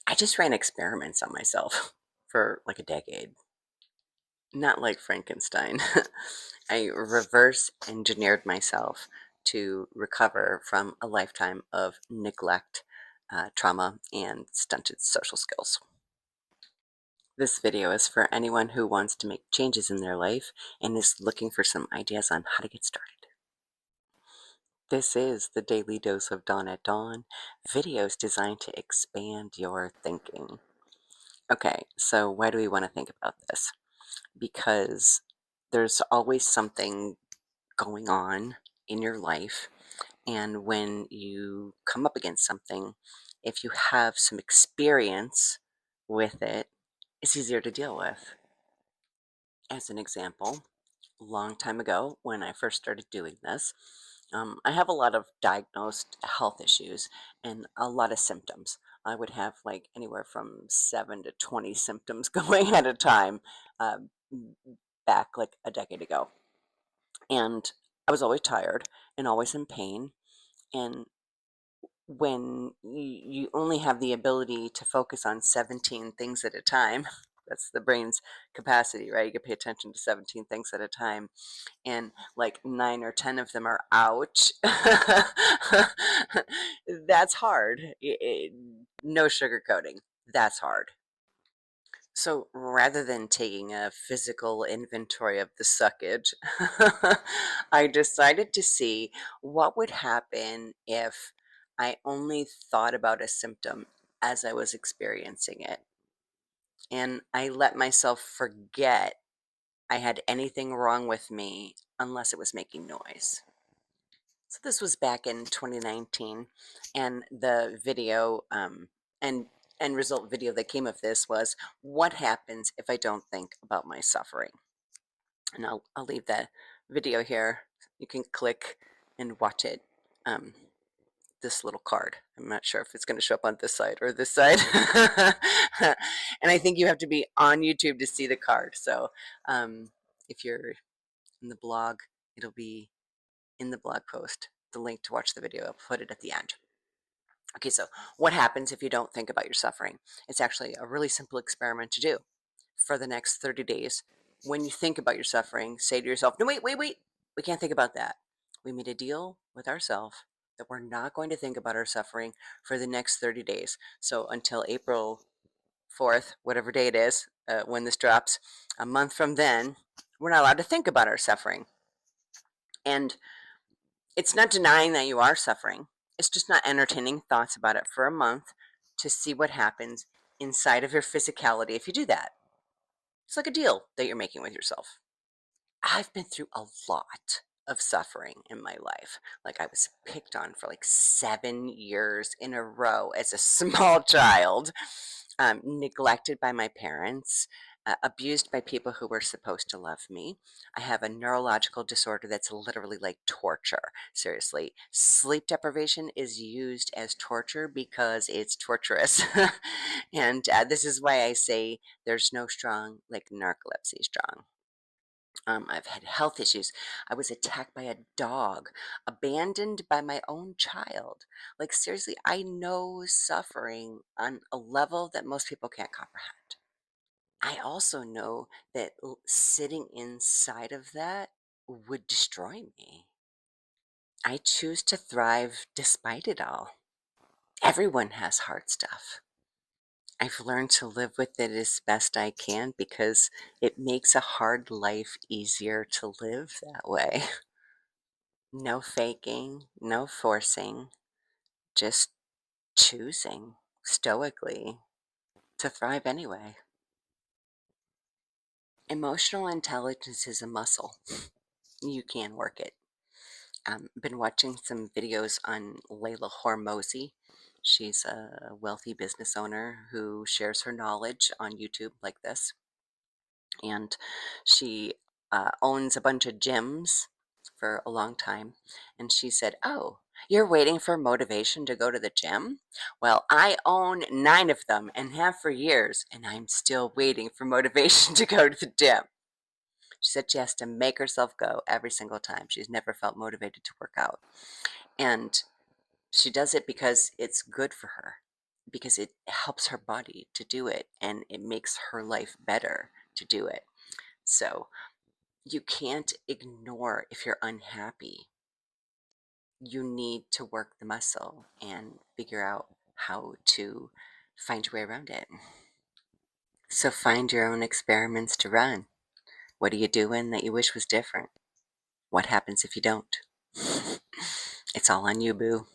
I just ran experiments on myself for like a decade. Not like Frankenstein. I reverse engineered myself to recover from a lifetime of neglect, trauma, and stunted social skills. This video is for anyone who wants to make changes in their life and is looking for some ideas on how to get started. This is the Daily Dose of Dawn at Dawn, videos designed to expand your thinking. Okay, so why do we want to think about this? Because there's always something going on in your life, and when you come up against something, if you have some experience with it, it's easier to deal with. As an example, a long time ago when I first started doing this, I have a lot of diagnosed health issues and a lot of symptoms. I would have like anywhere from 7 to 20 symptoms going at a time, uh, back like a decade ago. And I was always tired and always in pain. And when you only have the ability to focus on 17 things at a time, that's the brain's capacity, right? You can pay attention to 17 things at a time, and like 9 or 10 of them are ouch. That's hard. No sugarcoating. That's hard. So rather than taking a physical inventory of the suckage, I decided to see what would happen if I only thought about a symptom as I was experiencing it. And I let myself forget I had anything wrong with me unless it was making noise. So this was back in 2019, and the video and end result video that came of this was, what happens if I don't think about my suffering? And I'll leave that video here. You can click and watch it. This little card. I'm not sure if it's going to show up on this side or this side. And I think you have to be on YouTube to see the card. So if you're in the blog, it'll be in the blog post, the link to watch the video. I'll put it at the end. Okay, so what happens if you don't think about your suffering? It's actually a really simple experiment to do. For the next 30 days, when you think about your suffering, say to yourself, no, wait, we can't think about that. We made a deal with ourselves that we're not going to think about our suffering for the next 30 days. So until April 4th, whatever day it is, when this drops, a month from then, we're not allowed to think about our suffering. And it's not denying that you are suffering. It's just not entertaining thoughts about it for a month to see what happens inside of your physicality if you do that. It's like a deal that you're making with yourself. I've been through a lot of suffering in my life. Like, I was picked on for like 7 years in a row as a small child, neglected by my parents, abused by people who were supposed to love me. I have a neurological disorder that's literally like torture. Seriously, sleep deprivation is used as torture because it's torturous. And this is why I say there's no strong like narcolepsy strong. I've had health issues. I was attacked by a dog, abandoned by my own child. Like, seriously, I know suffering on a level that most people can't comprehend. I also know that sitting inside of that would destroy me. I choose to thrive despite it all. Everyone has hard stuff. I've learned to live with it as best I can because it makes a hard life easier to live that way. No faking, no forcing, just choosing stoically to thrive anyway. Emotional intelligence is a muscle. You can work it. Been watching some videos on Layla Hormozy. She's a wealthy business owner who shares her knowledge on YouTube like this. And she owns a bunch of gyms for a long time. And she said, "Oh, you're waiting for motivation to go to the gym? Well, I own 9 of them and have for years, and I'm still waiting for motivation to go to the gym." She said she has to make herself go every single time. She's never felt motivated to work out. And she does it because it's good for her. because it helps her body to do it and it makes her life better to do it. So you can't ignore if you're unhappy. You need to work the muscle and figure out how to find your way around it. So find your own experiments to run. What are you doing that you wish was different? What happens if you don't? It's all on you, boo.